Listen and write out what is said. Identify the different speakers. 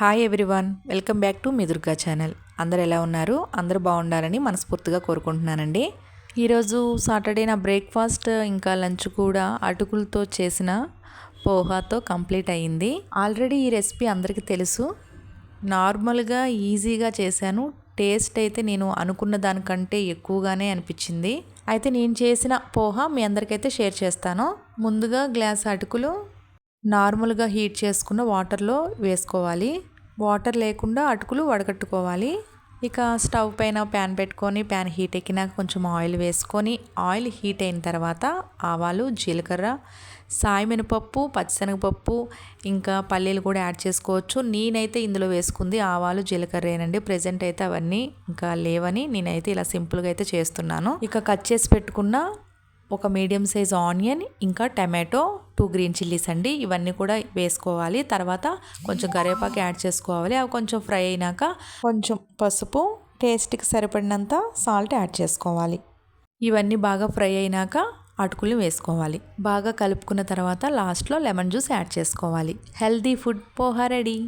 Speaker 1: Hi everyone, welcome back to me Durga channel. అందరు ఎలా ఉన్నారు? అందరూ బాగుండాలని మనస్ఫూర్తిగా కోరుకుంటున్నానండి. ఈరోజు సాటర్డే నా బ్రేక్ఫాస్ట్ ఇంకా లంచ్ కూడా అటుకులతో చేసిన పోహాతో కంప్లీట్ అయ్యింది. ఆల్రెడీ ఈ రెసిపీ అందరికీ తెలుసు. నార్మల్గా ఈజీగా చేశాను. టేస్ట్ అయితే నేను అనుకున్న దానికంటే ఎక్కువగానే అనిపించింది. అయితే నేను చేసిన పోహా మీ అందరికైతే షేర్ చేస్తాను. ముందుగా గ్లాస్ అటుకులు నార్మల్గా హీట్ చేసుకున్న వాటర్లో వేసుకోవాలి. వాటర్ లేకుండా అటుకులు వడగట్టుకోవాలి. ఇక స్టవ్ పైన ప్యాన్ పెట్టుకొని ప్యాన్ హీట్ ఎక్కినాక కొంచెం ఆయిల్ వేసుకొని ఆయిల్ హీట్ అయిన తర్వాత ఆవాలు, జీలకర్ర, సాయి మినపప్పు, పచ్చిశనగపప్పు ఇంకా పల్లీలు కూడా యాడ్ చేసుకోవచ్చు. నేనైతే ఇందులో వేసుకుంది ఆవాలు, జీలకర్రేనండి. ప్రెజెంట్ అయితే అవన్నీ ఇంకా లేవని నేనైతే ఇలా సింపుల్గా అయితే చేస్తున్నాను. ఇక కట్ చేసి పెట్టుకున్న ఒక మీడియం సైజ్ ఆనియన్ ఇంకా టమాటో, 2 గ్రీన్ చిల్లీస్ అండి. ఇవన్నీ కూడా వేసుకోవాలి. తర్వాత కొంచెం కరివేపాకు యాడ్ చేసుకోవాలి. అవి కొంచెం ఫ్రై అయినాక కొంచెం పసుపు, టేస్ట్కి సరిపడినంత సాల్ట్ యాడ్ చేసుకోవాలి. ఇవన్నీ బాగా ఫ్రై అయినాక అటుకులు వేసుకోవాలి. బాగా కలుపుకున్న తర్వాత లాస్ట్లో లెమన్ జ్యూస్ యాడ్ చేసుకోవాలి. Healthy food poha ready.